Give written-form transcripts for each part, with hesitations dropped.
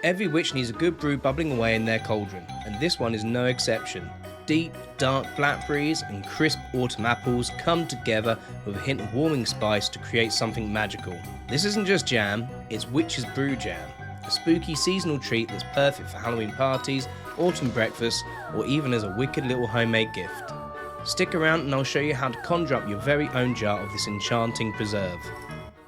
Every witch needs a good brew bubbling away in their cauldron, and this one is no exception. Deep, dark blackberries and crisp autumn apples come together with a hint of warming spice to create something magical. This isn't just jam, it's witch's brew jam, a spooky seasonal treat that's perfect for Halloween parties, autumn breakfasts, or even as a wicked little homemade gift. Stick around and I'll show you how to conjure up your very own jar of this enchanting preserve.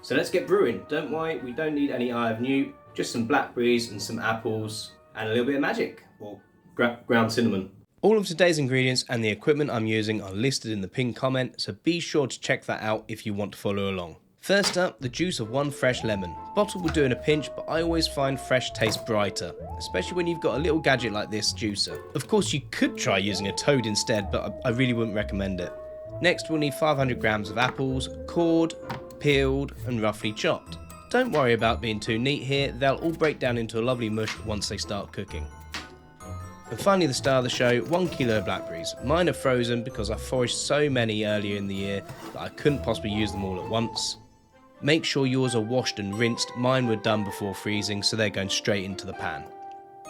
So let's get brewing. Don't worry, we don't need any Eye of Newt, just some blackberries and some apples and a little bit of magic, or ground cinnamon. All of today's ingredients and the equipment I'm using are listed in the pinned comment, so be sure to check that out if you want to follow along. First up, the juice of one fresh lemon. Bottle will do in a pinch, but I always find fresh tastes brighter, especially when you've got a little gadget like this juicer. Of course you could try using a toad instead, but I really wouldn't recommend it. Next we'll need 500 grams of apples, cored, peeled and roughly chopped. Don't worry about being too neat here, they'll all break down into a lovely mush once they start cooking. And finally the star of the show, 1 kilo of blackberries. Mine are frozen because I foraged so many earlier in the year that I couldn't possibly use them all at once. Make sure yours are washed and rinsed, mine were done before freezing so they're going straight into the pan.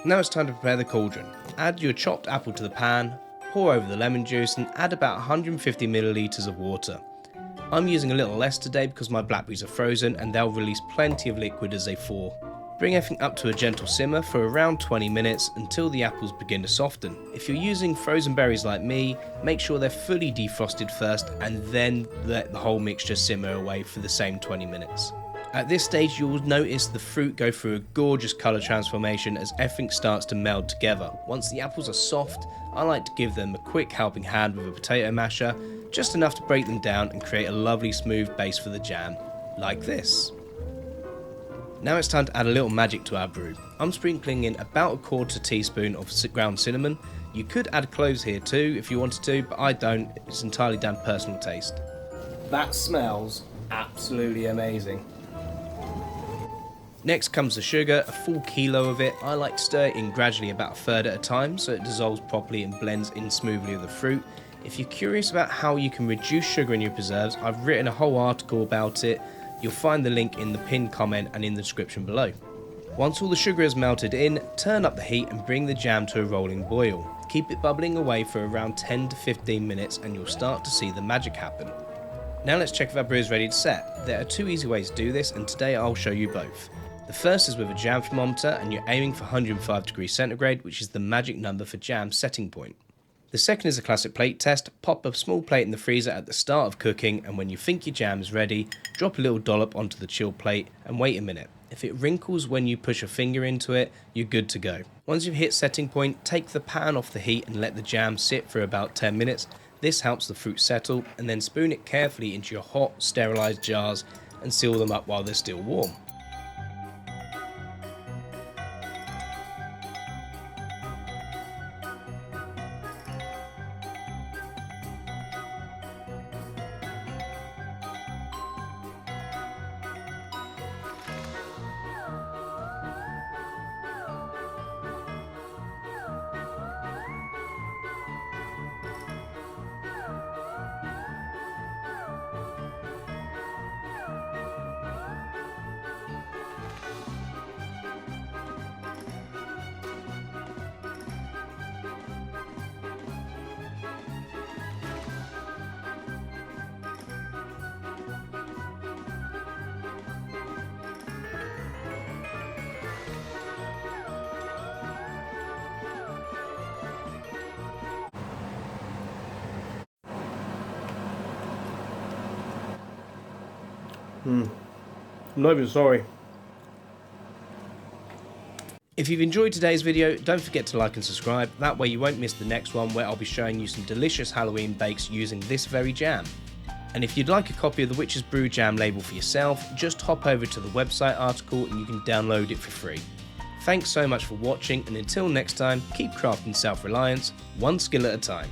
Now it's time to prepare the cauldron. Add your chopped apple to the pan, pour over the lemon juice and add about 150 millilitres of water. I'm using a little less today because my blackberries are frozen and they'll release plenty of liquid as they thaw. Bring everything up to a gentle simmer for around 20 minutes until the apples begin to soften. If you're using frozen berries like me, make sure they're fully defrosted first and then let the whole mixture simmer away for the same 20 minutes. At this stage you'll notice the fruit go through a gorgeous colour transformation as everything starts to meld together. Once the apples are soft, I like to give them a quick helping hand with a potato masher, just enough to break them down and create a lovely smooth base for the jam, like this. Now it's time to add a little magic to our brew. I'm sprinkling in about 1/4 teaspoon of ground cinnamon. You could add cloves here too if you wanted to, but I don't, it's entirely down to personal taste. That smells absolutely amazing. Next comes the sugar, a full kilo of it. I like to stir it in gradually about 1/3 at a time so it dissolves properly and blends in smoothly with the fruit. If you're curious about how you can reduce sugar in your preserves, I've written a whole article about it. You'll find the link in the pinned comment and in the description below. Once all the sugar is melted in, turn up the heat and bring the jam to a rolling boil. Keep it bubbling away for around 10 to 15 minutes and you'll start to see the magic happen. Now let's check if our brew is ready to set. There are 2 easy ways to do this and today I'll show you both. The first is with a jam thermometer and you're aiming for 105 degrees centigrade, which is the magic number for jam setting point. The second is a classic plate test. Pop a small plate in the freezer at the start of cooking and when you think your jam is ready, drop a little dollop onto the chilled plate and wait a minute. If it wrinkles when you push a finger into it, you're good to go. Once you've hit setting point, take the pan off the heat and let the jam sit for about 10 minutes. This helps the fruit settle and then spoon it carefully into your hot, sterilised jars and seal them up while they're still warm. I'm not even sorry. If you've enjoyed today's video, don't forget to like and subscribe. That way you won't miss the next one where I'll be showing you some delicious Halloween bakes using this very jam. And if you'd like a copy of the Witch's Brew jam label for yourself, just hop over to the website article and you can download it for free. Thanks so much for watching and until next time, keep crafting self-reliance, one skill at a time.